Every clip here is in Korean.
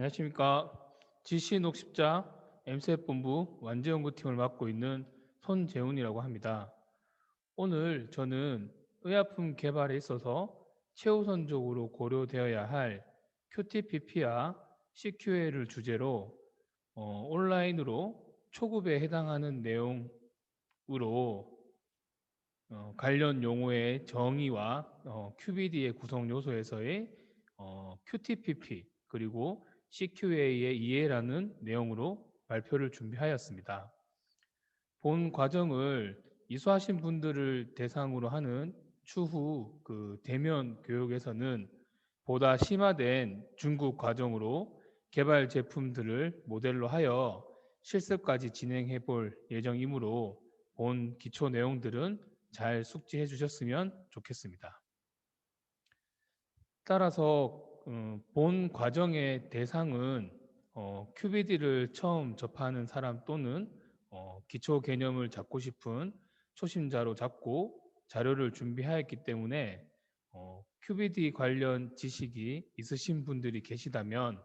안녕하십니까. GC 녹십자 MCF 본부 완제연구팀을 맡고 있는 손재훈이라고 합니다. 오늘 저는 의약품 개발에 있어서 최우선적으로 고려되어야 할 QTPP와 CQA를 주제로 온라인으로 초급에 해당하는 내용으로 관련 용어의 정의와 QBD의 구성 요소에서의 QTPP 그리고 CQA의 이해라는 내용으로 발표를 준비하였습니다. 본 과정을 이수하신 분들을 대상으로 하는 추후 대면 교육에서는 보다 심화된 중급 과정으로 개발 제품들을 모델로 하여 실습까지 진행해 볼 예정이므로 본 기초 내용들은 잘 숙지해 주셨으면 좋겠습니다. 따라서 본 과정의 대상은 QBD를 처음 접하는 사람 또는 기초 개념을 잡고 싶은 초심자로 잡고 자료를 준비하였기 때문에 QBD 관련 지식이 있으신 분들이 계시다면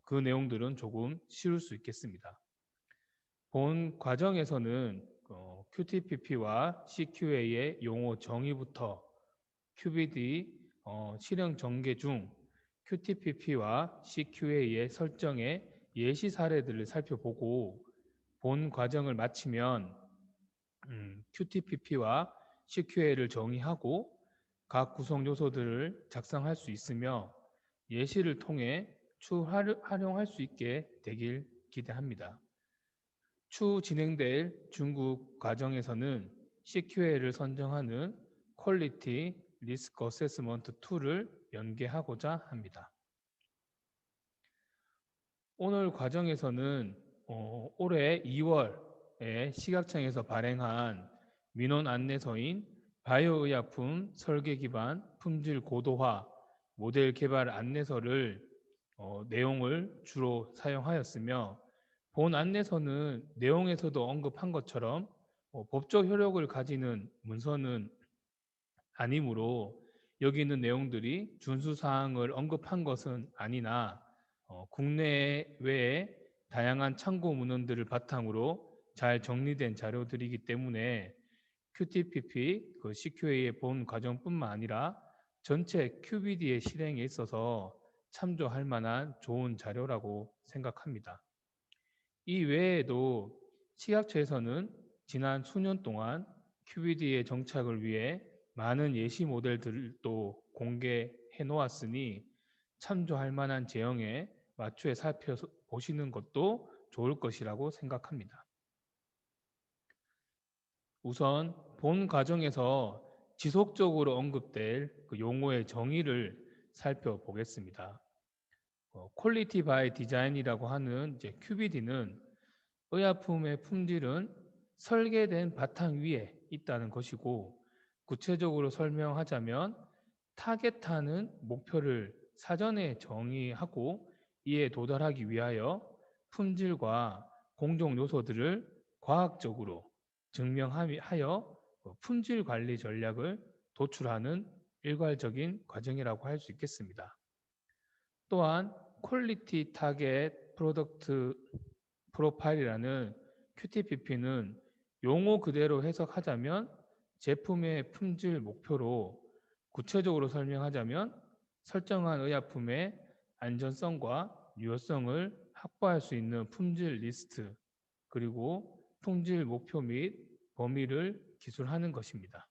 그 내용들은 조금 쉬울 수 있겠습니다. 본 과정에서는 QTPP와 CQA의 용어 정의부터 QBD 실행 전개 중 QTPP와 CQA의 설정의 예시 사례들을 살펴보고 본 과정을 마치면 QTPP와 CQA를 정의하고 각 구성 요소들을 작성할 수 있으며 예시를 통해 추후 활용할 수 있게 되길 기대합니다. 추후 진행될 중급 과정에서는 CQA를 선정하는 퀄리티 리스크 어세스먼트 툴을 연계하고자 합니다. 오늘 과정에서는 올해 2월에 식약청에서 발행한 민원 안내서인 바이오의약품 설계 기반 품질 고도화 모델 개발 안내서를 내용을 주로 사용하였으며 본 안내서는 내용에서도 언급한 것처럼 법적 효력을 가지는 문서는 아니므로 여기 있는 내용들이 준수사항을 언급한 것은 아니나 국내외의 다양한 참고 문헌들을 바탕으로 잘 정리된 자료들이기 때문에 QTPP, CQA의 본 과정뿐만 아니라 전체 QBD의 실행에 있어서 참조할 만한 좋은 자료라고 생각합니다. 이 외에도 식약처에서는 지난 수년 동안 QBD의 정착을 위해 많은 예시 모델들도 공개해 놓았으니 참조할 만한 제형에 맞추어 살펴보시는 것도 좋을 것이라고 생각합니다. 우선 본 과정에서 지속적으로 언급될 용어의 정의를 살펴보겠습니다. 퀄리티 바이 디자인이라고 하는 QBD는 의약품의 품질은 설계된 바탕 위에 있다는 것이고 구체적으로 설명하자면 타겟하는 목표를 사전에 정의하고 이에 도달하기 위하여 품질과 공정 요소들을 과학적으로 증명하여 품질 관리 전략을 도출하는 일괄적인 과정이라고 할 수 있겠습니다. 또한 퀄리티 타겟 프로덕트 프로파일이라는 QTPP는 용어 그대로 해석하자면 제품의 품질 목표로 구체적으로 설명하자면 설정한 의약품의 안전성과 유효성을 확보할 수 있는 품질 리스트 그리고 품질 목표 및 범위를 기술하는 것입니다.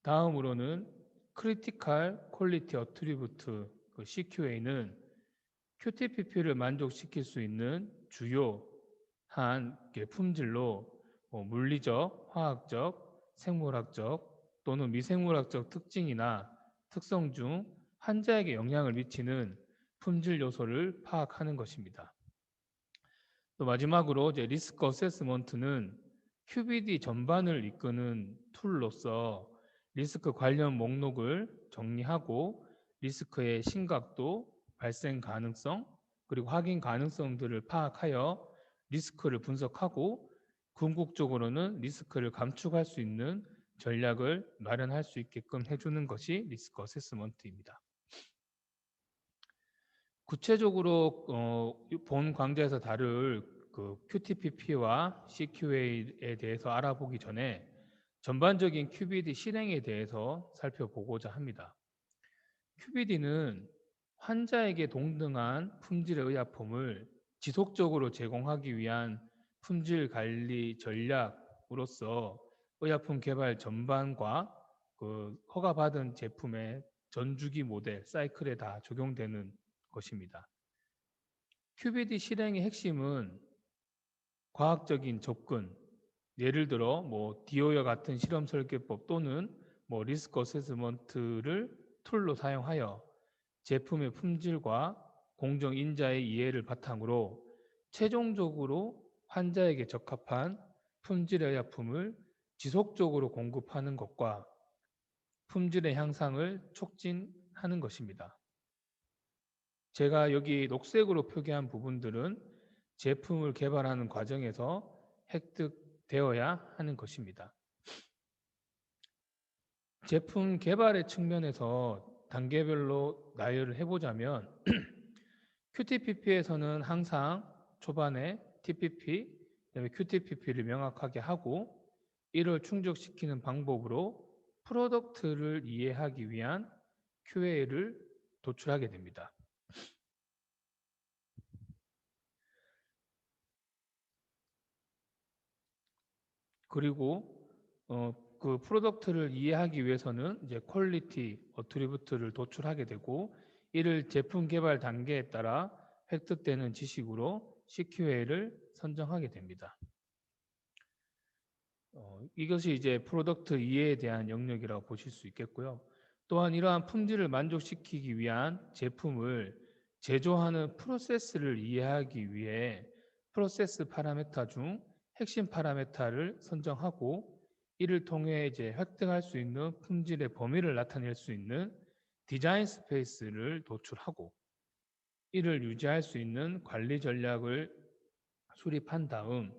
다음으로는 크리티컬 퀄리티 어트리뷰트 CQA는 QTPP를 만족시킬 수 있는 주요한 품질로 물리적, 화학적, 생물학적 또는 미생물학적 특징이나 특성 중 환자에게 영향을 미치는 품질 요소를 파악하는 것입니다. 또 마지막으로 리스크 어세스먼트는 QBD 전반을 이끄는 툴로서 리스크 관련 목록을 정리하고 리스크의 심각도, 발생 가능성, 그리고 확인 가능성들을 파악하여 리스크를 분석하고 궁극적으로는 리스크를 감축할 수 있는 전략을 마련할 수 있게끔 해주는 것이 리스크 어세스먼트입니다. 구체적으로 본 강좌에서 다룰 그 QTPP와 CQA에 대해서 알아보기 전에 전반적인 QBD 실행에 대해서 살펴보고자 합니다. QBD는 환자에게 동등한 품질의 의약품을 지속적으로 제공하기 위한 품질 관리 전략으로서 의약품 개발 전반과 그 허가받은 제품의 전주기 모델 사이클에 다 적용되는 것입니다. QBD 실행의 핵심은 과학적인 접근, 예를 들어 디오여 같은 실험 설계법 또는 리스크 어세스먼트를 툴로 사용하여 제품의 품질과 공정 인자의 이해를 바탕으로 최종적으로 환자에게 적합한 품질의 의약품을 지속적으로 공급하는 것과 품질의 향상을 촉진하는 것입니다. 제가 여기 녹색으로 표기한 부분들은 제품을 개발하는 과정에서 획득되어야 하는 것입니다. 제품 개발의 측면에서 단계별로 나열을 해보자면 QTPP에서는 항상 초반에 TPP, 그다음에 QTPP를 명확하게 하고 이를 충족시키는 방법으로 프로덕트를 이해하기 위한 QA를 도출하게 됩니다. 그리고 그 프로덕트를 이해하기 위해서는 이제 퀄리티 어트리뷰트를 도출하게 되고 이를 제품 개발 단계에 따라 획득되는 지식으로 CQA를 선정하게 됩니다. 이것이 이제 프로덕트 이해에 대한 영역이라고 보실 수 있겠고요. 또한 이러한 품질을 만족시키기 위한 제품을 제조하는 프로세스를 이해하기 위해 프로세스 파라메타 중 핵심 파라메타를 선정하고 이를 통해 이제 획득할 수 있는 품질의 범위를 나타낼 수 있는 디자인 스페이스를 도출하고 이를 유지할 수 있는 관리 전략을 수립한 다음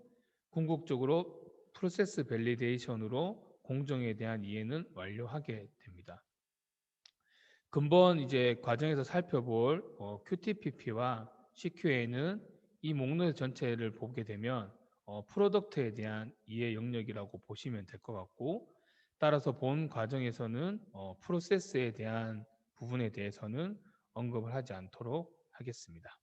궁극적으로 프로세스 밸리데이션으로 공정에 대한 이해는 완료하게 됩니다. 근본 이제 과정에서 살펴볼 QTPP와 CQA는 이 목록 전체를 보게 되면 프로덕트에 대한 이해 영역이라고 보시면 될 것 같고 따라서 본 과정에서는 프로세스에 대한 부분에 대해서는 언급을 하지 않도록 하겠습니다.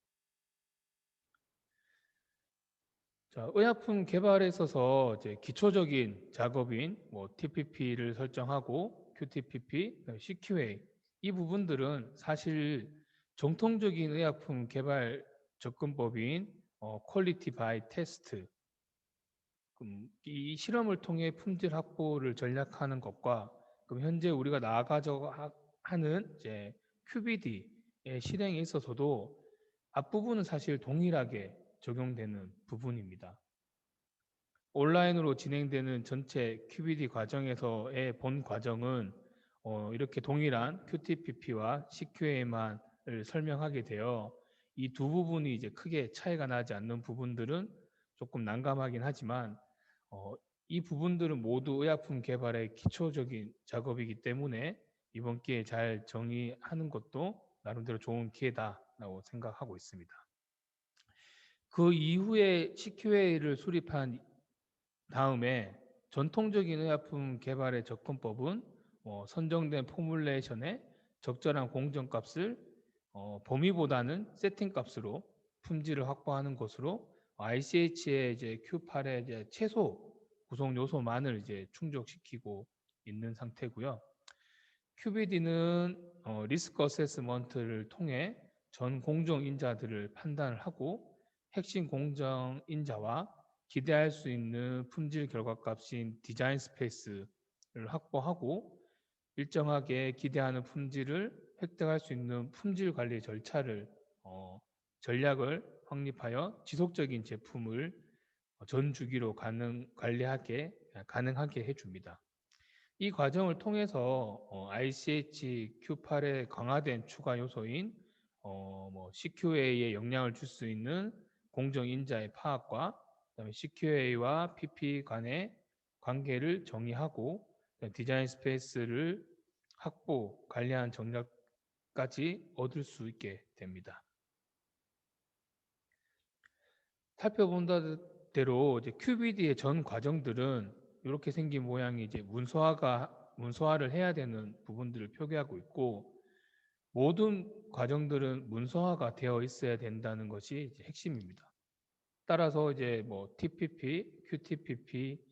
자, 의약품 개발에 있어서 이제 기초적인 작업인 TPP를 설정하고 QTPP, CQA 이 부분들은 사실 정통적인 의약품 개발 접근법인 퀄리티 바이 테스트 이 실험을 통해 품질 확보를 전략하는 것과 그럼 현재 우리가 나아가자고 하는 이제 QBD의 실행에 있어서도 앞부분은 사실 동일하게 적용되는 부분입니다. 온라인으로 진행되는 전체 QBD 과정에서의 본 과정은 이렇게 동일한 QTPP와 CQA만을 설명하게 되어 이 두 부분이 이제 크게 차이가 나지 않는 부분들은 조금 난감하긴 하지만 이 부분들은 모두 의약품 개발의 기초적인 작업이기 때문에 이번 기회에 잘 정의하는 것도 나름대로 좋은 기회다라고 생각하고 있습니다. 그 이후에 CQA를 수립한 다음에 전통적인 의약품 개발의 접근법은 선정된 포뮬레이션에 적절한 공정값을 범위보다는 세팅값으로 품질을 확보하는 것으로 ICH의 이제 Q8의 이제 최소 구성 요소만을 이제 충족시키고 있는 상태고요. QBD는 리스크 어세스먼트를 통해 전 공정 인자들을 판단을 하고 핵심 공정 인자와 기대할 수 있는 품질 결과값인 디자인 스페이스를 확보하고 일정하게 기대하는 품질을 획득할 수 있는 품질 관리 절차를 전략을 확립하여 지속적인 제품을 전 주기로 가능하게 해줍니다. 이 과정을 통해서 ICH Q8의 강화된 추가 요소인 CQA에 영향을 줄 수 있는 공정 인자의 파악과 그다음에 CQA와 PP 간의 관계를 정의하고 디자인 스페이스를 확보, 관리하는 전략까지 얻을 수 있게 됩니다. 살펴본 대로 이제 QBD의 전 과정들은 이렇게 생긴 모양이 이제 문서화를 해야 되는 부분들을 표기하고 있고, 모든 과정들은 문서화가 되어 있어야 된다는 것이 이제 핵심입니다. 따라서 이제 뭐 TPP, QTPP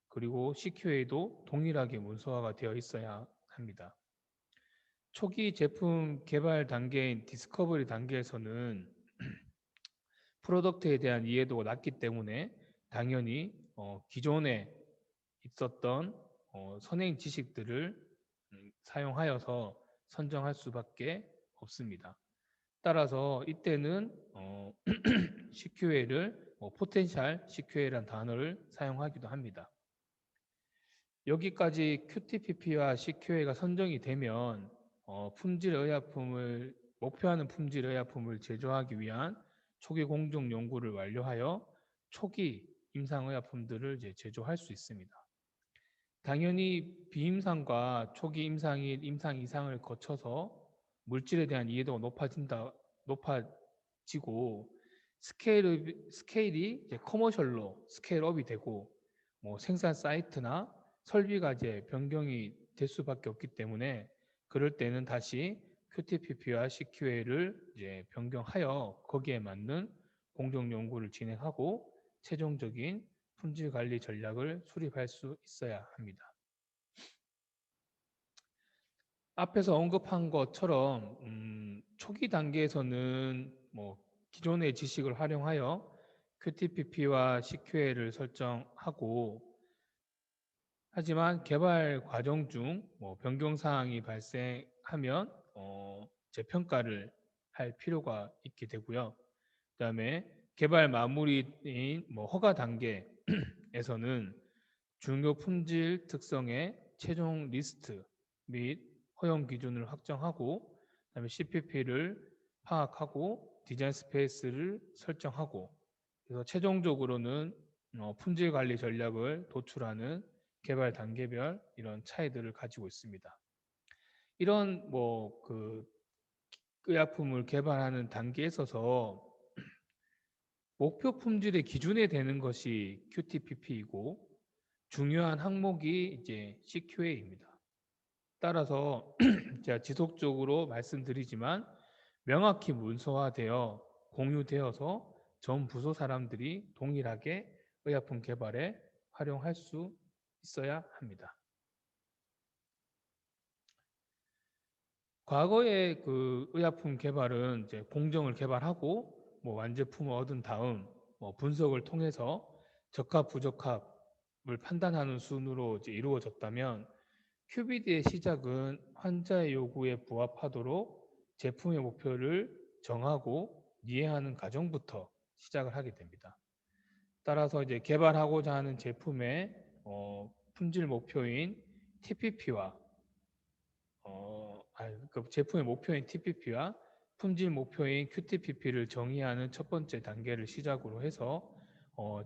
그리고 CQA도 동일하게 문서화가 되어 있어야 합니다. 초기 제품 개발 단계인 디스커버리 단계에서는 프로덕트에 대한 이해도가 낮기 때문에 당연히 기존에 있었던 선행 지식들을 사용하여서 선정할 수밖에 없습니다. 따라서 이때는 CQA를 포텐셜 CQA라는 단어를 사용하기도 합니다. 여기까지 QTPP와 CQA가 선정이 되면 목표하는 품질 의약품을 제조하기 위한 초기 공정 연구를 완료하여 초기 임상 의약품들을 이제 제조할 수 있습니다. 당연히 비임상과 초기 임상인 임상 이상을 거쳐서 물질에 대한 이해도가 높아지고 스케일이 이제 커머셜로 스케일업이 되고 뭐 생산 사이트나 설비가 이제 변경이 될 수밖에 없기 때문에 그럴 때는 다시 QTPP와 CQA를 이제 변경하여 거기에 맞는 공정 연구를 진행하고 최종적인 품질 관리 전략을 수립할 수 있어야 합니다. 앞에서 언급한 것처럼 초기 단계에서는 뭐 기존의 지식을 활용하여 QTPP와 CQA를 설정하고, 하지만 개발 과정 중 변경 사항이 발생하면 재평가를 할 필요가 있게 되고요. 그다음에 개발 마무리인 허가 단계에서는 중요 품질 특성의 최종 리스트 및 허용 기준을 확정하고, 그다음에 CPP를 파악하고 디자인 스페이스를 설정하고, 그래서 최종적으로는 품질 관리 전략을 도출하는 개발 단계별 이런 차이들을 가지고 있습니다. 이런 그 의약품을 개발하는 단계에 있어서 목표 품질의 기준이 되는 것이 QTPP이고 중요한 항목이 이제 CQA입니다. 따라서 제가 지속적으로 말씀드리지만 명확히 문서화되어 공유되어서 전 부서 사람들이 동일하게 의약품 개발에 활용할 수 있어야 합니다. 과거에 그 의약품 개발은 이제 공정을 개발하고 완제품을 얻은 다음 분석을 통해서 적합 부적합을 판단하는 순으로 이제 이루어졌다면, QBD의 시작은 환자의 요구에 부합하도록 제품의 목표를 정하고 이해하는 과정부터 시작을 하게 됩니다. 따라서 이제 개발하고자 하는 제품의 품질 목표인 TPP와 그 제품의 목표인 TPP와 품질 목표인 QTPP를 정의하는 첫 번째 단계를 시작으로 해서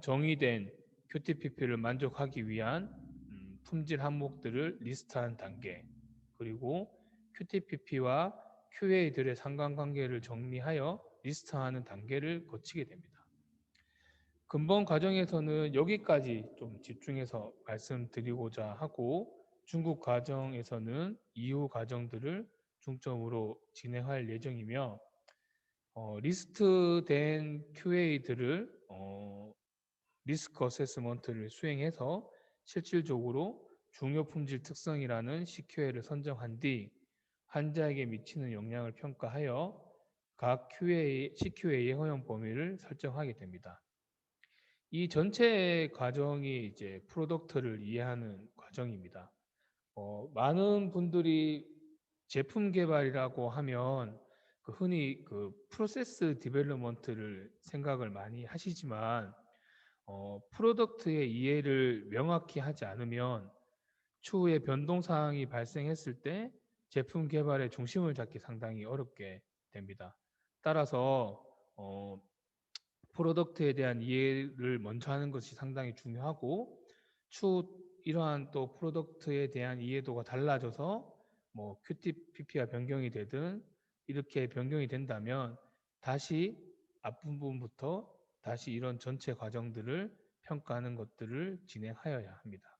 정의된 QTPP를 만족하기 위한 품질 항목들을 리스트하는 단계, 그리고 QTPP와 QA들의 상관관계를 정리하여 리스트하는 단계를 거치게 됩니다. 근본 과정에서는 여기까지 좀 집중해서 말씀드리고자 하고, 중국 과정에서는 이후 과정들을 중점으로 진행할 예정이며, 리스트된 QA들을 리스크 어세스먼트를 수행해서 실질적으로 중요 품질 특성이라는 CQA를 선정한 뒤 환자에게 미치는 영향을 평가하여 각 CQA의 허용 범위를 설정하게 됩니다. 이 전체 과정이 이제 프로덕트를 이해하는 과정입니다. 많은 분들이 제품 개발이라고 하면 흔히 그 프로세스 디벨롭먼트를 생각을 많이 하시지만, 프로덕트의 이해를 명확히 하지 않으면 추후에 변동 사항이 발생했을 때 제품 개발의 중심을 잡기 상당히 어렵게 됩니다. 따라서 프로덕트에 대한 이해를 먼저 하는 것이 상당히 중요하고, 추후 이러한 또 프로덕트에 대한 이해도가 달라져서 QTPP가 변경이 되든 이렇게 변경이 된다면 다시 앞부분부터 다시 이런 전체 과정들을 평가하는 것들을 진행하여야 합니다.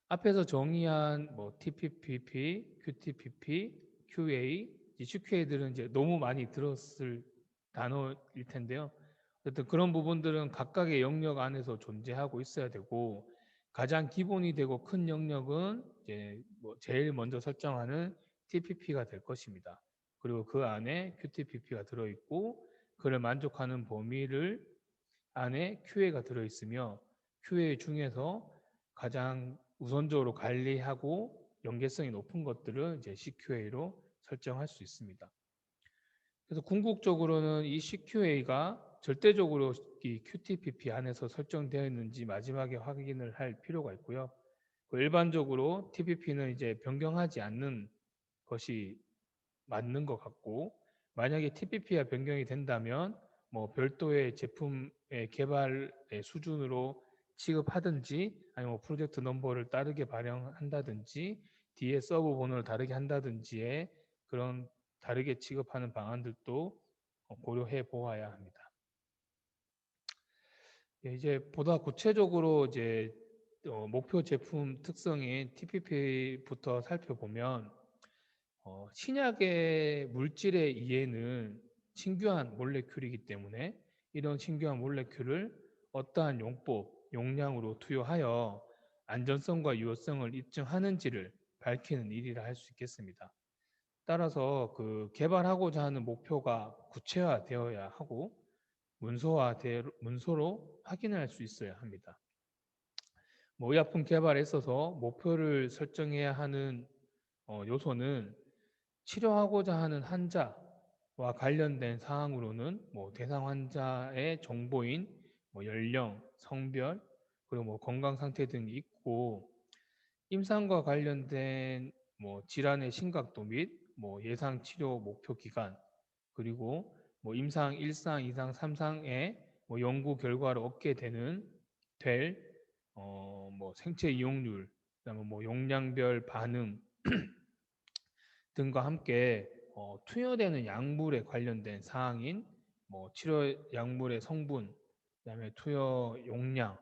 앞에서 정의한 뭐 TPPP, QTPP, QA, CQA들은 이제 너무 많이 들었을 단어일 텐데요. 어쨌든 그런 부분들은 각각의 영역 안에서 존재하고 있어야 되고, 가장 기본이 되고 큰 영역은 이제 뭐 제일 먼저 설정하는 TPP가 될 것입니다. 그리고 그 안에 QTPP가 들어있고, 그를 만족하는 범위를 안에 QA가 들어있으며, QA 중에서 가장 우선적으로 관리하고 연계성이 높은 것들을 이제 CQA로 설정할 수 있습니다. 그래서 궁극적으로는 이 CQA가 절대적으로 이 QTPP 안에서 설정되어 있는지 마지막에 확인을 할 필요가 있고요. 일반적으로 TPP는 이제 변경하지 않는 것이 맞는 것 같고, 만약에 TPP가 변경이 된다면 뭐 별도의 제품의 개발의 수준으로 취급하든지, 아니면 뭐 프로젝트 넘버를 다르게 발행한다든지, 뒤에 서브 번호를 다르게 한다든지의 그런 다르게 취급하는 방안들도 고려해 보아야 합니다. 이제 보다 구체적으로 이제 목표 제품 특성인 TPP부터 살펴보면, 신약의 물질의 이해는 신규한 몰레큘이기 때문에 이런 신규한 몰레큘을 어떠한 용법, 용량으로 투여하여 안전성과 유효성을 입증하는지를 밝히는 일이라 할 수 있겠습니다. 따라서 그 개발하고자 하는 목표가 구체화되어야 하고 문서로 확인할 수 있어야 합니다. 뭐 의약품 개발에 있어서 목표를 설정해야 하는 요소는 치료하고자 하는 환자와 관련된 사항으로는 뭐 대상 환자의 정보인 뭐 연령, 성별, 그리고 뭐 건강 상태 등이 있고, 임상과 관련된 뭐 질환의 심각도 및 뭐 예상 치료 목표 기간, 그리고 뭐 임상 1상, 2상, 3상의 뭐 연구 결과를 얻게 될 뭐 생체 이용률, 그다음에 뭐 용량별 반응 등과 함께 투여되는 약물에 관련된 사항인 뭐 치료 약물의 성분, 그다음에 투여 용량,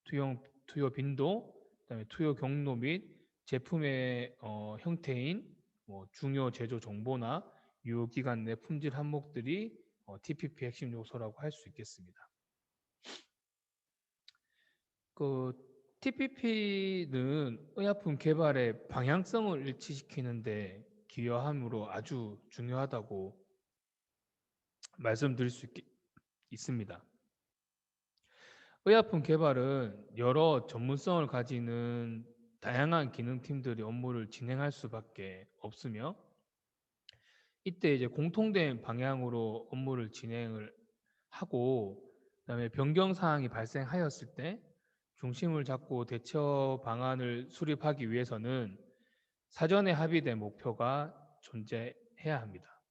투여 빈도, 그다음에 투여 경로 및 제품의 형태인 뭐 중요 제조 정보나 유효 기간 내 품질 항목들이 TPP 핵심 요소라고 할 수 있겠습니다. 그 TPP는 의약품 개발의 방향성을 일치시키는데 기여함으로 아주 중요하다고 말씀드릴 수 있습니다. 의약품 개발은 여러 전문성을 가지는 다양한 기능팀들이 업무를 진행할 수밖에 없으며, 이때 이제 공통된 방향으로 업무를 진행을 하고, 그다음에 변경 사항이 발생하였을 때 중심을 잡고 대처 방안을 수립하기 위해서는 사전에 합의된 목표가 존재해야 합니다.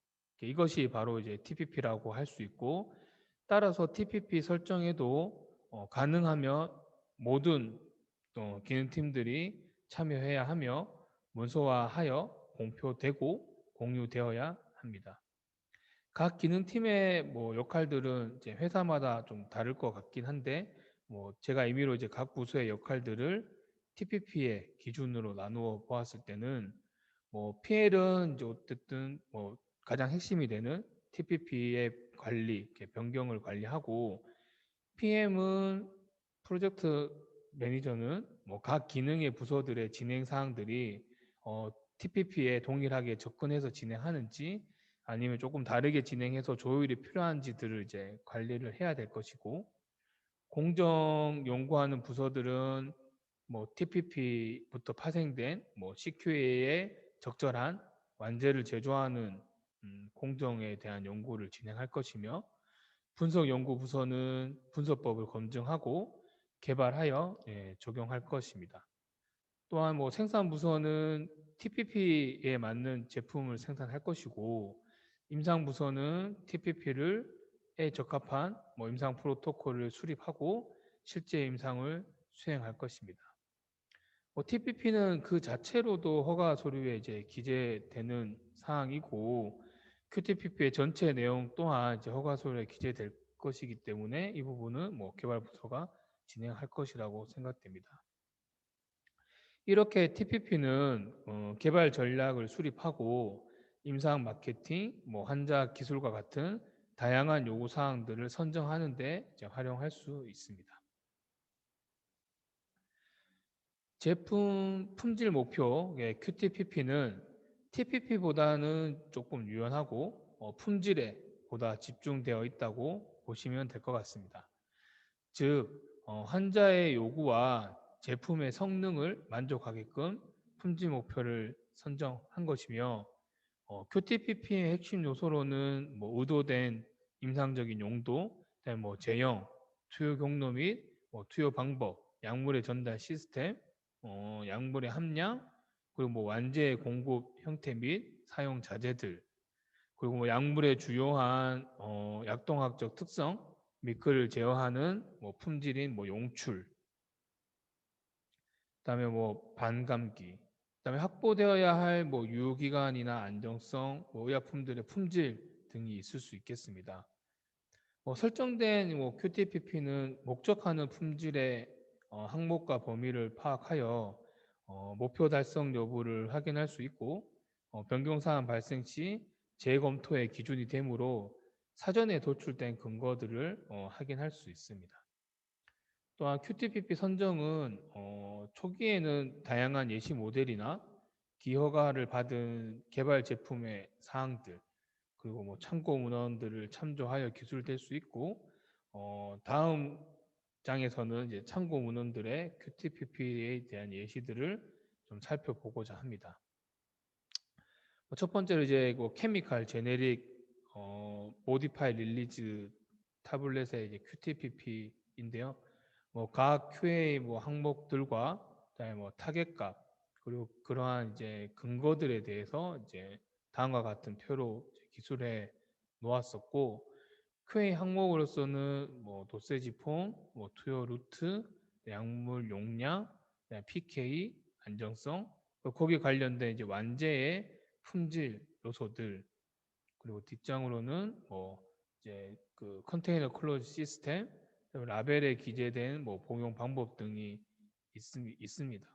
이것이 바로 이제 TPP라고 할 수 있고, 따라서 TPP 설정에도 가능하면 모든 기능팀들이 참여해야 하며 문서화하여 공표되고 공유되어야 합니다. 각 기능팀의 뭐 역할들은 이제 회사마다 좀 다를 것 같긴 한데, 뭐 제가 임의로 이제 각 부서의 역할들을 TPP의 기준으로 나누어 보았을 때는, 뭐 PL은 이제 어쨌든 뭐 가장 핵심이 되는 TPP의 관리, 이렇게 변경을 관리하고, PM은 프로젝트 매니저는 뭐 각 기능의 부서들의 진행 사항들이 TPP에 동일하게 접근해서 진행하는지, 아니면 조금 다르게 진행해서 조율이 필요한지들을 이제 관리를 해야 될 것이고, 공정 연구하는 부서들은 뭐 TPP부터 파생된 뭐 CQA의 적절한 완제를 제조하는 공정에 대한 연구를 진행할 것이며, 분석 연구 부서는 분석법을 검증하고 개발하여 적용할 것입니다. 또한 뭐 생산 부서는 TPP에 맞는 제품을 생산할 것이고, 임상 부서는 TPP에 적합한 뭐 임상 프로토콜을 수립하고 실제 임상을 수행할 것입니다. 뭐 TPP는 그 자체로도 허가 서류에 이제 기재되는 사항이고, QTPP의 전체 내용 또한 이제 허가서류에 기재될 것이기 때문에 이 부분은 뭐 개발부서가 진행할 것이라고 생각됩니다. 이렇게 TPP는 개발 전략을 수립하고 임상 마케팅, 뭐 환자 기술과 같은 다양한 요구 사항들을 선정하는 데 이제 활용할 수 있습니다. 제품 품질 목표 QTPP는 TPP보다는 조금 유연하고 품질에 보다 집중되어 있다고 보시면 될 것 같습니다. 즉 환자의 요구와 제품의 성능을 만족하게끔 품질 목표를 선정한 것이며 QTPP의 핵심 요소로는 뭐 의도된 임상적인 용도, 그다음에 뭐 제형, 투여 경로 및 투여 방법, 약물의 전달 시스템, 약물의 함량, 그리고 뭐 완제의 공급 형태 및 사용 자재들, 그리고 뭐 약물의 주요한 약동학적 특성 및 그를 제어하는 뭐 품질인 뭐 용출, 그다음에 뭐 반감기, 그다음에 확보되어야 할 뭐 유효기간이나 안정성, 뭐 의약품들의 품질 등이 있을 수 있겠습니다. 설정된 뭐 QTPP는 목적하는 품질의 항목과 범위를 파악하여 목표 달성 여부를 확인할 수 있고 변경 사안 발생 시 재검토의 기준이 되므로 사전에 도출된 근거들을 확인할 수 있습니다. 또한 QTPP 선정은 초기에는 다양한 예시 모델이나 기허가를 받은 개발 제품의 사항들 그리고 뭐 참고 문헌들을 참조하여 기술될 수 있고 다음 장에서는 이제 참고 문헌들의 QTPP에 대한 예시들을 좀 살펴보고자 합니다. 첫 번째로 이제 뭐 케미칼 제네릭 모디파이 릴리즈 타블렛의 이제 QTPP인데요. 뭐 각 QA 뭐 항목들과 그다음에 뭐 타겟값 그리고 그러한 이제 근거들에 대해서 이제 다음과 같은 표로 기술해 놓았었고 QA 항목으로서는 뭐 도세지 폼, 뭐 투여 루트, 약물 용량, PK 안정성 거기에 관련된 이제 완제의 품질 요소들 그리고 뒷장으로는 뭐 이제 그 컨테이너 클로즈 시스템 라벨에 기재된 뭐 복용 방법 등이 있습니다.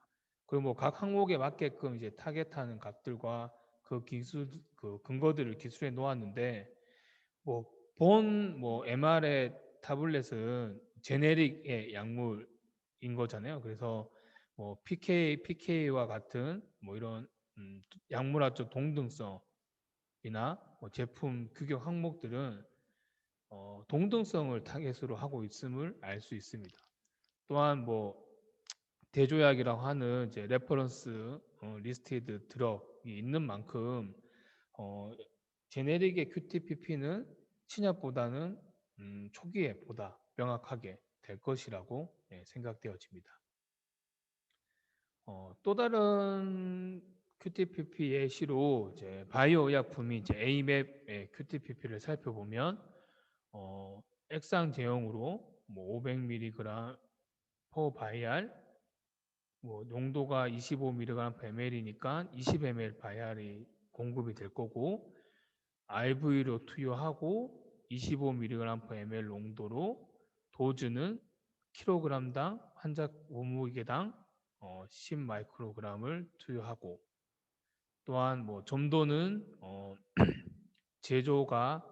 그리고 뭐 각 항목에 맞게끔 이제 타겟하는 값들과 그 기술 그 근거들을 기술해 놓았는데 뭐 본 뭐 MR의 타블렛은 제네릭의 약물인 거잖아요. 그래서 뭐 PK와 같은 뭐 이런 약물학적 동등성이나 뭐 제품 규격 항목들은 동등성을 타겟으로 하고 있음을 알 수 있습니다. 또한 뭐 대조약이라고 하는 이제 레퍼런스 리스티드 드럭이 있는 만큼 제네릭의 QTPP는 신약보다는 초기에 보다 명확하게 될 것이라고 생각되어집니다. 또 다른 QTPP 예시로 이제 바이오 의약품이 이제 AMAP의 QTPP를 살펴보면 액상 제형으로 뭐 500mg 퍼 바이알 뭐 농도가 25mg/ml이니까 20ml 바이알이 공급이 될 거고 RV로 투여하고 25mg/ml 농도로 도즈는 킬로그램당 환자 몸무게당 10마이크로그램을 투여하고 또한 뭐 점도는 제조가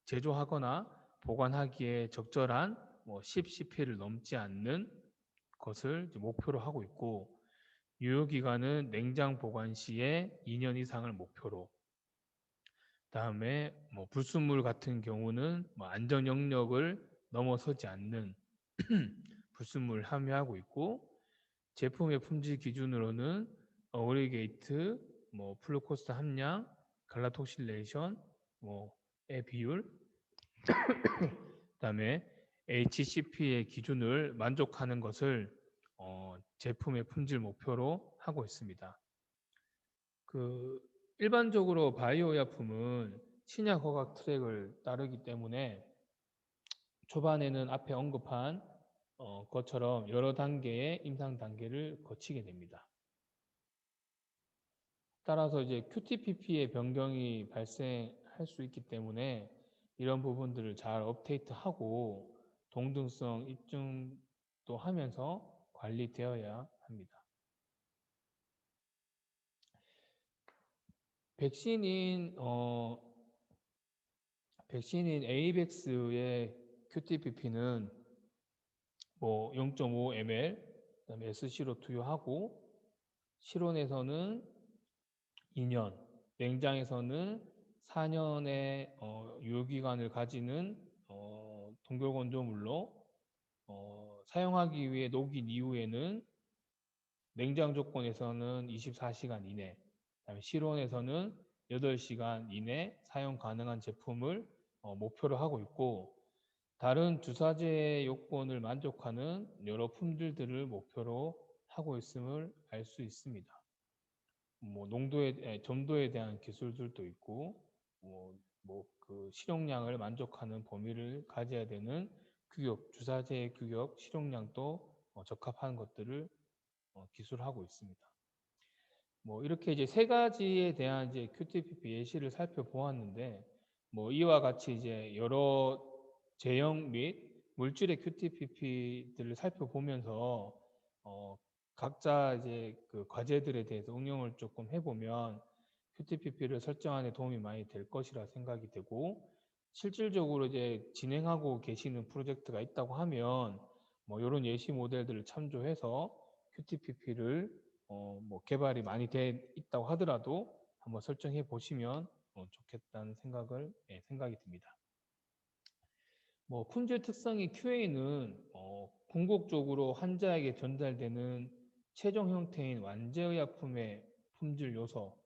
제조하거나 보관하기에 적절한 뭐 10cp를 넘지 않는 것을 목표로 하고 있고 유효기간은 냉장 보관 시에 2년 이상을 목표로 다음에 뭐 불순물 같은 경우는 뭐 안전 영역을 넘어서지 않는 불순물을 함유하고 있고 제품의 품질 기준으로는 어그리게이트, 뭐 플루코스 함량, 갈라톡실레이션, 뭐의 비율, 그다음에 HCP의 기준을 만족하는 것을 제품의 품질 목표로 하고 있습니다. 그 일반적으로 바이오 의약품은 신약 허가 트랙을 따르기 때문에 초반에는 앞에 언급한 것처럼 여러 단계의 임상 단계를 거치게 됩니다. 따라서 이제 QTPP의 변경이 발생할 수 있기 때문에 이런 부분들을 잘 업데이트하고 동등성 입증도 하면서 관리되어야 합니다. 백신인 에이벡스의 QTPP는 뭐 0.5 ml, 그다음에 SC로 투여하고 실온에서는 2년, 냉장에서는 4년의 유효기간을 가지는 동결건조물로 사용하기 위해 녹인 이후에는 냉장 조건에서는 24시간 이내, 그다음에 실온에서는 8시간 이내 사용 가능한 제품을 목표로 하고 있고 다른 주사제 요건을 만족하는 여러 품질들을 목표로 하고 있음을 알 수 있습니다. 뭐 점도에 대한 기술들도 있고 그 실용량을 만족하는 범위를 가져야 되는 규격, 주사제의 규격, 실용량도 적합한 것들을 기술하고 있습니다. 뭐 이렇게 이제 세 가지에 대한 이제 QTPP 예시를 살펴보았는데 뭐 이와 같이 이제 여러 제형 및 물질의 QTPP들을 살펴보면서 각자 이제 그 과제들에 대해서 응용을 조금 해보면 QTPP를 설정하는 데 도움이 많이 될 것이라 생각이 되고 실질적으로 이제 진행하고 계시는 프로젝트가 있다고 하면 뭐 이런 예시 모델들을 참조해서 QTPP를 뭐 개발이 많이 돼 있다고 하더라도 한번 설정해 보시면 좋겠다는 생각이 듭니다. 뭐 품질 특성의 QA는 궁극적으로 환자에게 전달되는 최종 형태인 완제의약품의 품질 요소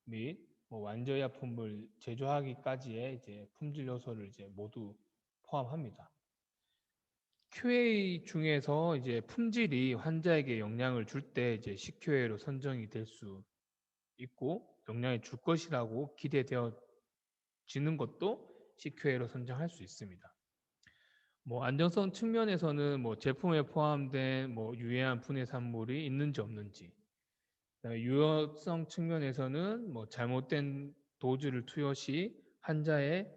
및 완제의약품을 제조하기까지의 이제 품질 요소를 이제 모두 포함합니다. QA 중에서 이제 품질이 환자에게 영향을 줄 때 이제 CQA로 선정이 될 수 있고 영향을 줄 것이라고 기대되어지는 것도 CQA로 선정할 수 있습니다. 뭐 안정성 측면에서는 뭐 제품에 포함된 뭐 유해한 분해 산물이 있는지 없는지, 유효성 측면에서는 뭐 잘못된 도주를 투여 시 환자의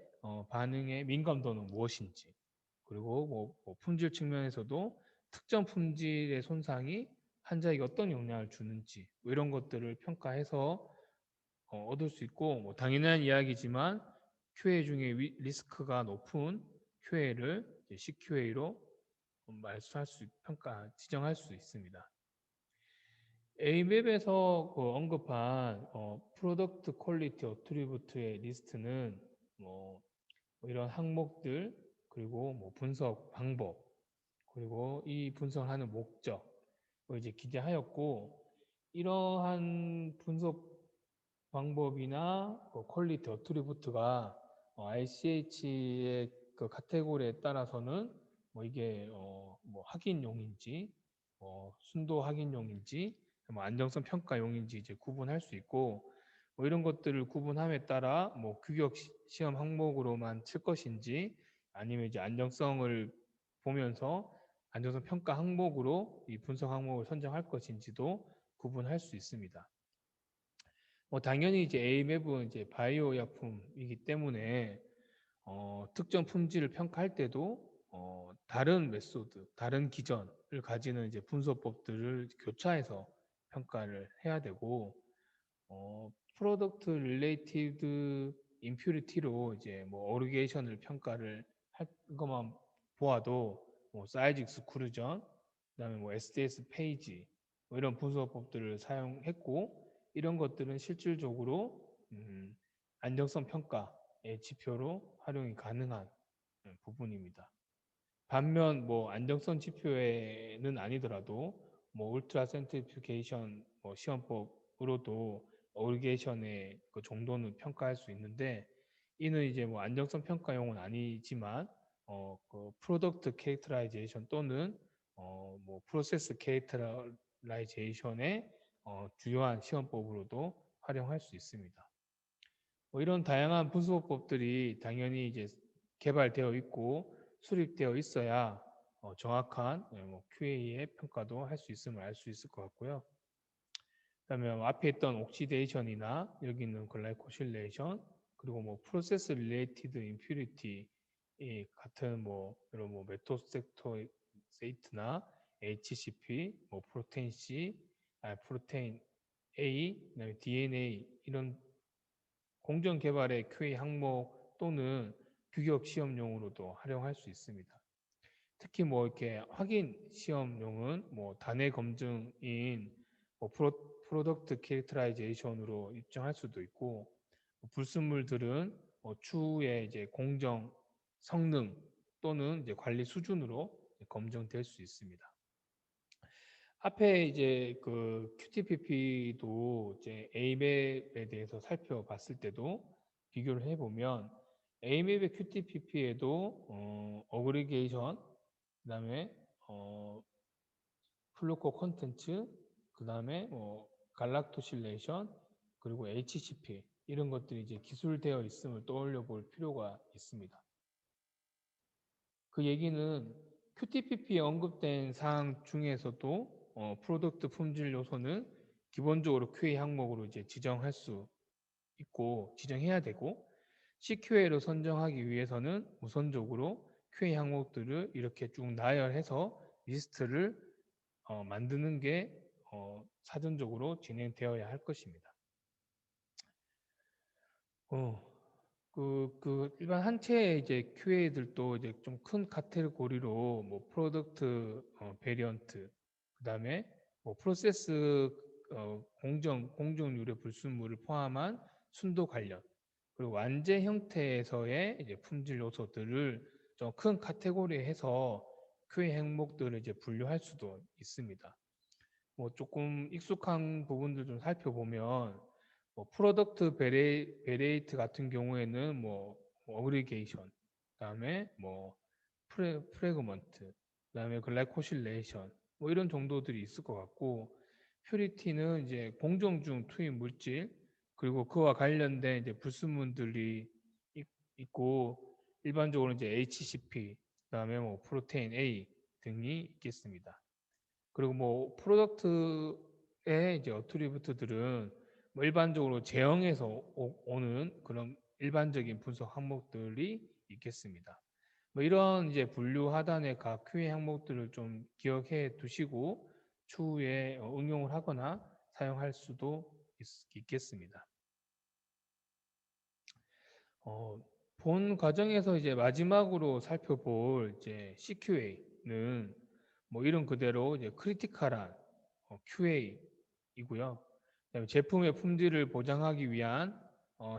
반응의 민감도는 무엇인지, 그리고 뭐 품질 측면에서도 특정 품질의 손상이 환자에게 어떤 영향을 주는지 뭐 이런 것들을 평가해서 얻을 수 있고 뭐 당연한 이야기지만 QA 중에 리스크가 높은 QA를 CQA로 지정할 수 있습니다. A맵에서 언급한 프로덕트 퀄리티 어트리뷰트의 리스트는 뭐 이런 항목들 그리고 뭐 분석 방법 그리고 이 분석을 하는 목적 이제 기재하였고 이러한 분석 방법이나 퀄리티 어트리뷰트가 ICH의 그 카테고리에 따라서는 뭐 이게 뭐 확인용인지 순도 확인용인지 뭐 안정성 평가용인지 이제 구분할 수 있고 뭐 이런 것들을 구분함에 따라 뭐 규격 시험 항목으로만 칠 것인지 아니면 이제 안정성을 보면서 안정성 평가 항목으로 이 분석 항목을 선정할 것인지도 구분할 수 있습니다. 당연히 이제 A맵은 이제 바이오 약품이기 때문에 특정 품질을 평가할 때도 다른 메소드, 다른 기전을 가지는 이제 분석법들을 교차해서 평가를 해야 되고 프로덕트 릴레이티드 임퓨리티로 이제 뭐 어리게이션을 평가를 할 것만 보아도 뭐 사이즈 익스크루전, 그다음에 뭐 SDS 페이지 뭐 이런 분석법들을 사용했고 이런 것들은 실질적으로 안정성 평가의 지표로 활용이 가능한 부분입니다. 반면 뭐 안정성 지표에는 아니더라도 뭐 울트라 센트리퓨게이션 시험법으로도 어리게이션의 그 정도는 평가할 수 있는데 이는 이제 뭐 안정성 평가용은 아니지만 그 프로덕트 캐릭터라이제이션 또는 뭐 프로세스 캐릭터라이제이션의 주요한 시험법으로도 활용할 수 있습니다. 뭐 이런 다양한 분석법들이 당연히 이제 개발되어 있고 수립되어 있어야 정확한 QA의 평가도 할 수 있음을 알 수 있을 것 같고요. 그다음에 앞에 있던 옥시데이션이나 여기 있는 글라이코실레이션 그리고 뭐 프로세스 릴레이티드 임퓨리티 같은 뭐 이런 뭐 메토섹토세이트나 HCP, 뭐 프로테인 C, 프로테인 A, 그다음에 DNA 이런 공정 개발의 QA 항목 또는 규격 시험용으로도 활용할 수 있습니다. 특히 뭐 이렇게 확인 시험용은 뭐 단회 검증인 뭐 프로덕트 캐릭터라이제이션으로 입증할 수도 있고 불순물들은 추후에 이제 공정 성능 또는 이제 관리 수준으로 검증될 수 있습니다. 앞에 이제 그 QTPP도 이제 AMAP에 대해서 살펴봤을 때도 비교를 해보면 AMAP QTPP에도 어그리게이션, 그다음에 플루코 콘텐츠, 그다음에 갈락토실레이션, 그리고 HCP 이런 것들이 이제 기술되어 있음을 떠올려 볼 필요가 있습니다. 그 얘기는 QTPP에 언급된 사항 중에서도 프로덕트 품질 요소는 기본적으로 QA 항목으로 이제 지정할 수 있고 지정해야 되고 CQA로 선정하기 위해서는 우선적으로 QA 항목들을 이렇게 쭉 나열해서 리스트를 만드는 게 사전적으로 진행되어야 할 것입니다. 일반 한체의 이제 QA들도 이제 좀 큰 카테고리로 뭐 프로덕트 베리언트, 그다음에 뭐 프로세스 공정 유래 불순물을 포함한 순도 관련, 그리고 완제 형태에서의 이제 품질 요소들을 좀 큰 카테고리에 해서 QA 항목들을 이제 분류할 수도 있습니다. 뭐 조금 익숙한 부분들 좀 살펴보면 뭐 프로덕트 베레이트 같은 경우에는 뭐 어그리게이션, 그다음에 뭐 프레그먼트, 그다음에 글라이코실레이션 뭐 이런 정도들이 있을 것 같고 퓨리티는 이제 공정 중 투입 물질 그리고 그와 관련된 이제 불순물들이 있고 일반적으로 이제 HCP, 그다음에 뭐 프로테인 A 등이 있겠습니다. 그리고 뭐 프로덕트의 이제 어트리뷰트들은 뭐 일반적으로 제형에서 오는 그런 일반적인 분석 항목들이 있겠습니다. 뭐 이런 이제 분류 하단의 각 QA 항목들을 좀 기억해 두시고 추후에 응용을 하거나 사용할 수도 있겠습니다. 본 과정에서 이제 마지막으로 살펴볼 이제 CQA는 뭐 이름 그대로 이제 크리티컬한 QA이고요. 그다음에 제품의 품질을 보장하기 위한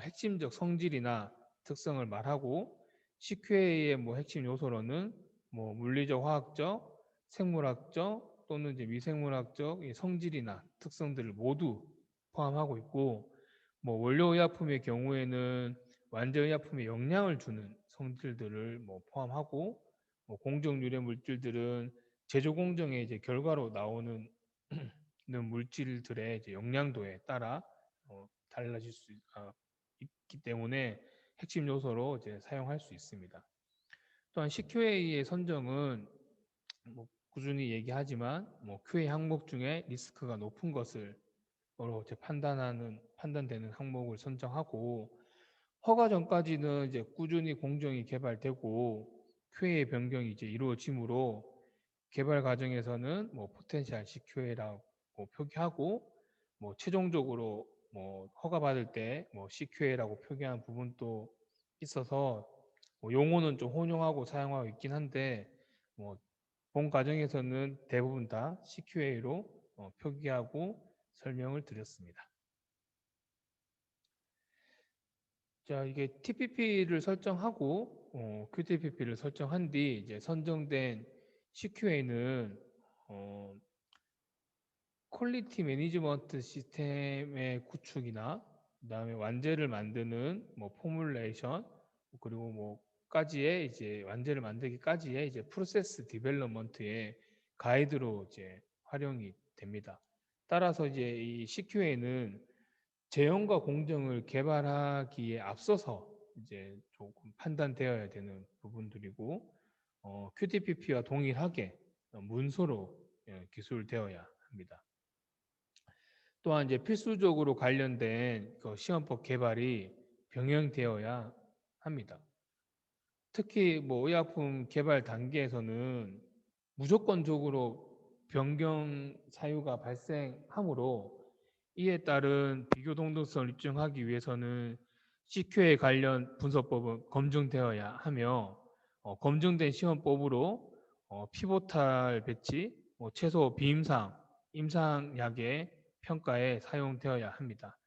핵심적 성질이나 특성을 말하고 CQA의 뭐 핵심 요소로는 뭐 물리적, 화학적, 생물학적 또는 이제 미생물학적 성질이나 특성들을 모두 포함하고 있고 뭐 원료 의약품의 경우에는 완제 의약품에 영향을 주는 성질들을 뭐 포함하고 뭐 공정 유래 물질들은 제조 공정의 이제 결과로 나오는 물질들의 이제 영양도에 따라 달라질 수 있기 때문에 핵심 요소로 이제 사용할 수 있습니다. 또한 CQA의 선정은 뭐 꾸준히 얘기하지만 뭐 QA 항목 중에 리스크가 높은 것을 이제 판단되는 항목을 선정하고 허가 전까지는 이제 꾸준히 공정이 개발되고 QA 변경이 이제 이루어지므로 개발 과정에서는 뭐 포텐셜 CQA라고 표기하고 뭐 최종적으로 뭐 허가 받을 때 뭐 CQA라고 표기한 부분도 있어서 뭐 용어는 좀 혼용하고 사용하고 있긴 한데 뭐 본 과정에서는 대부분 다 CQA로 표기하고 설명을 드렸습니다. 자, 이게 TPP를 설정하고 QTPP를 설정한 뒤 이제 선정된 CQA는 퀄리티 매니지먼트 시스템의 구축이나 그다음에 완제를 만드는 뭐 포뮬레이션 그리고 뭐까지의 이제 완제를 만들기까지의 이제 프로세스 디벨롭먼트의 가이드로 이제 활용이 됩니다. 따라서 이제 이 CQA는 제형과 공정을 개발하기에 앞서서 이제 조금 판단되어야 되는 부분들이고 QTPP와 동일하게 문서로 기술되어야 합니다. 또한 이제 필수적으로 관련된 그 시험법 개발이 병행되어야 합니다. 특히 뭐 의약품 개발 단계에서는 무조건적으로 변경 사유가 발생하므로 이에 따른 비교 동등성을 입증하기 위해서는 CQ에 관련 분석법은 검증되어야 하며 검증된 시험법으로 피보탈 배치, 최소 비임상, 임상약의 평가에 사용되어야 합니다.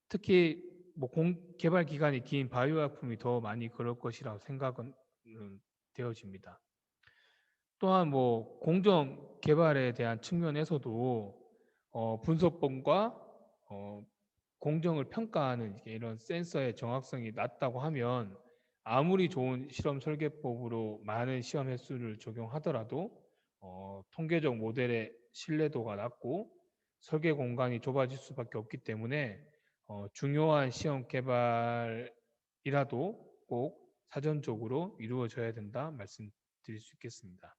특히 뭐 개발 기간이 긴 바이오약품이 더 많이 그럴 것이라고 생각은 되어집니다. 또한 뭐 공정 개발에 대한 측면에서도 분석본과 공정을 평가하는 이런 센서의 정확성이 낮다고 하면 아무리 좋은 실험 설계법으로 많은 시험 횟수를 적용하더라도 통계적 모델의 신뢰도가 낮고 설계 공간이 좁아질 수밖에 없기 때문에 중요한 시험 개발이라도 꼭 사전적으로 이루어져야 된다 말씀드릴 수 있겠습니다.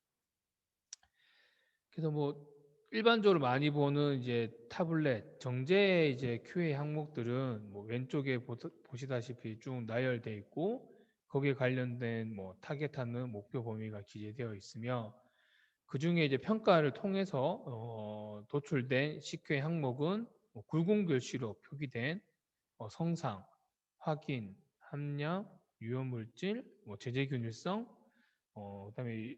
그래서 뭐 일반적으로 많이 보는 이제 타블렛 정제 이제 QA 항목들은 뭐 왼쪽에 보시다시피 쭉 나열되어 있고 거기에 관련된 뭐 타겟하는 목표 범위가 기재되어 있으며 그 중에 이제 평가를 통해서 도출된 CQA 항목은 뭐 굵은 글씨로 표기된 성상, 확인, 함량, 유효물질, 뭐 제재균일성, 그다음에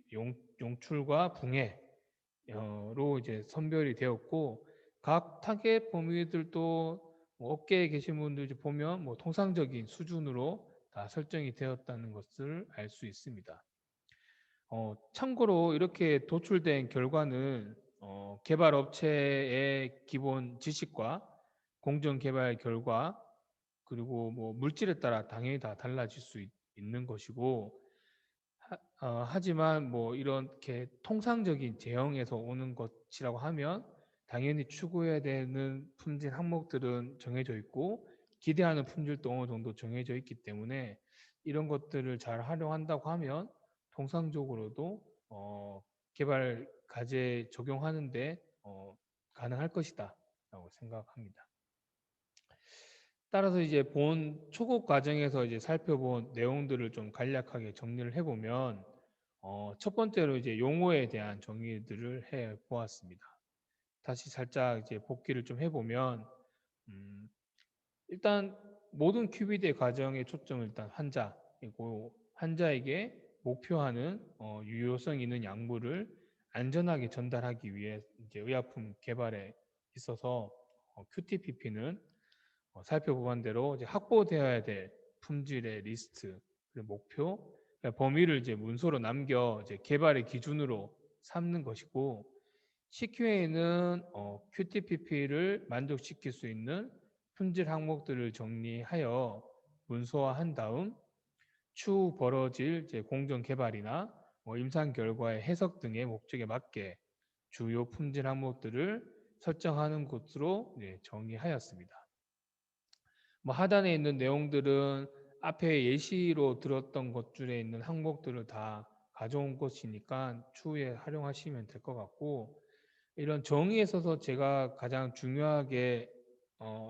용출과 붕해로 이제 선별이 되었고 각 타겟 범위들도 뭐 업계에 계신 분들 이제 보면 뭐 통상적인 수준으로 다 설정이 되었다는 것을 알 수 있습니다. 참고로 이렇게 도출된 결과는 개발 업체의 기본 지식과 공정 개발 결과 그리고 뭐 물질에 따라 당연히 다 달라질 수 있는 것이고 하지만 뭐 이렇게 통상적인 제형에서 오는 것이라고 하면 당연히 추구해야 되는 품질 항목들은 정해져 있고 기대하는 품질도 어느 정도 정해져 있기 때문에 이런 것들을 잘 활용한다고 하면 통상적으로도 개발 과제 적용하는데 가능할 것이다라고 생각합니다. 따라서 이제 본 초급 과정에서 이제 살펴본 내용들을 좀 간략하게 정리를 해보면 첫 번째로 이제 용어에 대한 정의들을 해 보았습니다. 다시 살짝 이제 복기를 좀 해보면 음, 일단 모든 큐비드 과정의 초점은 일단 환자이고 환자에게 목표하는 유효성 있는 약물을 안전하게 전달하기 위해 이제 의약품 개발에 있어서 QTPP는 살펴본 대로 이제 확보되어야 될 품질의 리스트, 목표, 그러니까 범위를 이제 문서로 남겨 이제 개발의 기준으로 삼는 것이고 CQA는 QTPP를 만족시킬 수 있는 품질 항목들을 정리하여 문서화한 다음 추후 벌어질 이제 공정 개발이나 임상 결과의 해석 등의 목적에 맞게 주요 품질 항목들을 설정하는 것으로 정의하였습니다. 뭐 하단에 있는 내용들은 앞에 예시로 들었던 것들에 있는 항목들을 다 가져온 것이니까 추후에 활용하시면 될 것 같고 이런 정의에 있어서 제가 가장 중요하게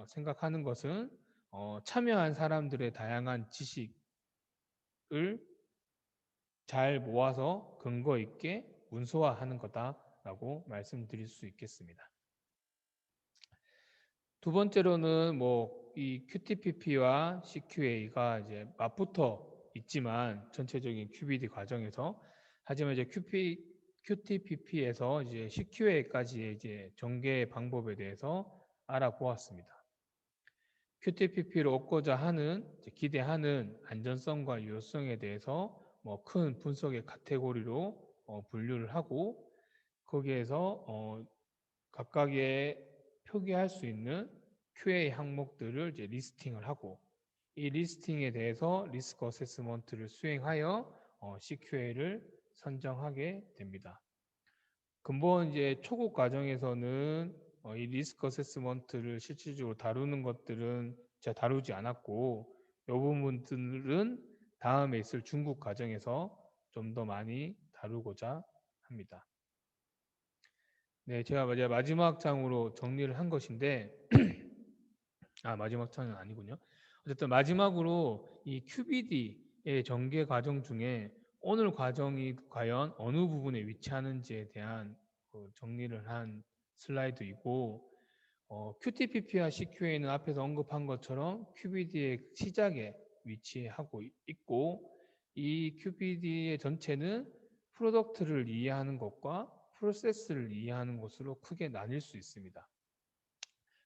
생각하는 것은 참여한 사람들의 다양한 지식을 잘 모아서 근거 있게 문서화하는 거다라고 말씀드릴 수 있겠습니다. 두 번째로는 뭐 이 QTPP와 CQA가 이제 맞붙어 있지만 전체적인 QBD 과정에서 하지만 이제 QTPP에서 이제 CQA까지의 이제 전개 방법에 대해서 알아보았습니다. QTPP를 얻고자 하는 기대하는 안전성과 유효성에 대해서 뭐 큰 분석의 카테고리로 분류를 하고 거기에서 각각의 표기할 수 있는 QA 항목들을 이제 리스팅을 하고 이 리스팅에 대해서 리스크 어세스먼트를 수행하여 CQA를 선정하게 됩니다. 근본 이제 초급 과정에서는 이 리스크 어세스먼트를 실질적으로 다루는 것들은 제가 다루지 않았고 이 부분들은 다음에 있을 중급 과정에서 좀 더 많이 다루고자 합니다. 네, 제가 이제 마지막 장으로 정리를 한 것인데, 마지막 장은 아니군요. 어쨌든 마지막으로 이 QBD의 전개 과정 중에 오늘 과정이 과연 어느 부분에 위치하는지에 대한 그 정리를 한 슬라이드이고, QTPP와 CQA는 앞에서 언급한 것처럼 QBD의 시작에 위치하고 있고, 이 QBD의 전체는 프로덕트를 이해하는 것과 프로세스를 이해하는 것으로 크게 나뉠 수 있습니다.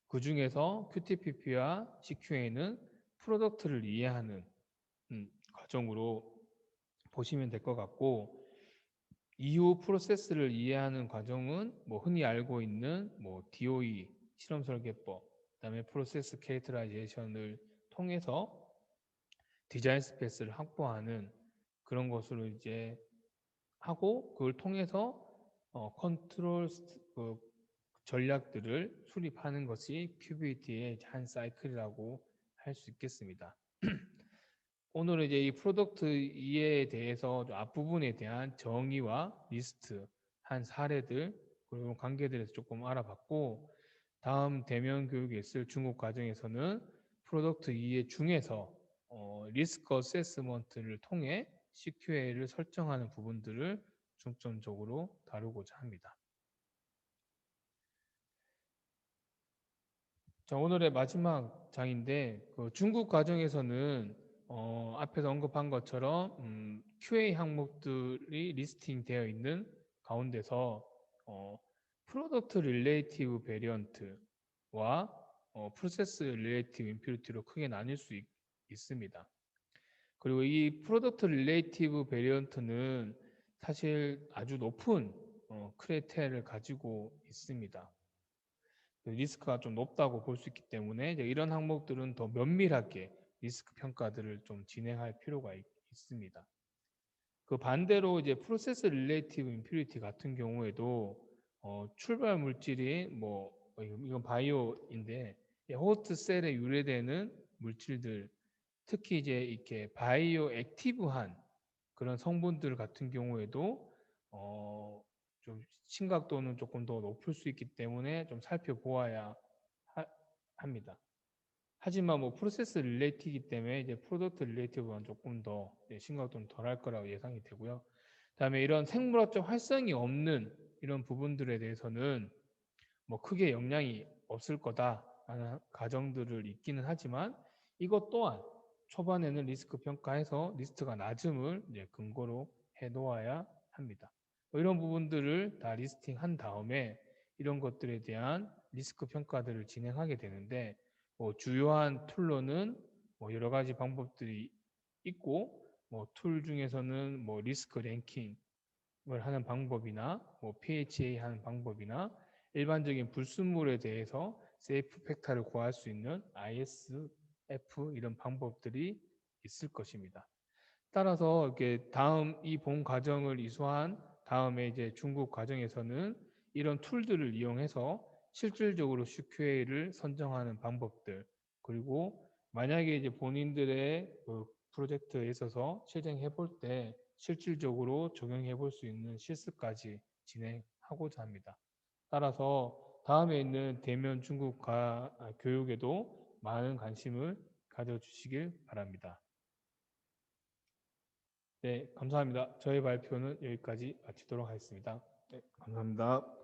그 중에서 QTPP와 CQA는 프로덕트를 이해하는 과정으로 보시면 될 것 같고, 이후 프로세스를 이해하는 과정은 뭐 흔히 알고 있는 뭐 DOE 실험 설계법, 그다음에 프로세스 캐릭터라이제이션을 통해서 디자인 스페이스를 확보하는 그런 것으로 이제 하고, 그걸 통해서 컨트롤 그 전략들을 수립하는 것이 QBT의 한 사이클이라고 할 수 있겠습니다. 오늘은 이제 이 프로덕트 이해에 대해서 앞부분에 대한 정의와 리스트 한 사례들 그리고 관계들에서 조금 알아봤고, 다음 대면 교육에 있을 중국 과정에서는 프로덕트 이해 중에서 리스크 어세스먼트를 통해 CQA를 설정하는 부분들을 중점적으로 다루고자 합니다. 자, 오늘의 마지막 장인데, 그 중국 과정에서는 앞에서 언급한 것처럼 QA 항목들이 리스팅 되어 있는 가운데서 프로덕트 릴레이티브 베리언트와 프로세스 릴레이티브 임퓨리티로 크게 나뉠 수 있습니다. 그리고 이 프로덕트 릴레이티브 베리언트는 사실 아주 높은 크레테를 가지고 있습니다. 리스크가 좀 높다고 볼 수 있기 때문에 이제 이런 항목들은 더 면밀하게 리스크 평가들을 좀 진행할 필요가 있습니다. 그 반대로 이제 프로세스 릴레이티브 임퓨리티 같은 경우에도 출발 물질이 뭐 이건 바이오인데 호스트 셀에 유래되는 물질들, 특히 이제 이렇게 바이오 액티브한 그런 성분들 같은 경우에도 좀 심각도는 조금 더 높을 수 있기 때문에 좀 살펴보아야 합니다. 하지만 뭐 프로세스 릴레이티이기 때문에 이제 프로덕트 릴레이티브는 조금 더 심각도는 덜할 거라고 예상이 되고요. 그다음에 이런 생물학적 활성이 없는 이런 부분들에 대해서는 뭐 크게 영향이 없을 거다라는 가정들을 있기는 하지만, 이것 또한 초반에는 리스크 평가해서 리스트가 낮음을 이제 근거로 해 놓아야 합니다. 뭐 이런 부분들을 다 리스팅한 다음에 이런 것들에 대한 리스크 평가들을 진행하게 되는데, 뭐 주요한 툴로는 뭐 여러 가지 방법들이 있고, 뭐 툴 중에서는 뭐 리스크 랭킹을 하는 방법이나 뭐 PHA 하는 방법이나 일반적인 불순물에 대해서 세이프 팩터를 구할 수 있는 ISF 이런 방법들이 있을 것입니다. 따라서 이렇게 다음 이 본 과정을 이수한 다음에 이제 중국 과정에서는 이런 툴들을 이용해서 실질적으로 CQA를 선정하는 방법들, 그리고 만약에 이제 본인들의 그 프로젝트에 있어서 실행해 볼 때 실질적으로 적용해 볼 수 있는 실습까지 진행하고자 합니다. 따라서 다음에 있는 대면 중국 교육에도 많은 관심을 가져주시길 바랍니다. 네, 감사합니다. 저희 발표는 여기까지 마치도록 하겠습니다. 네, 감사합니다.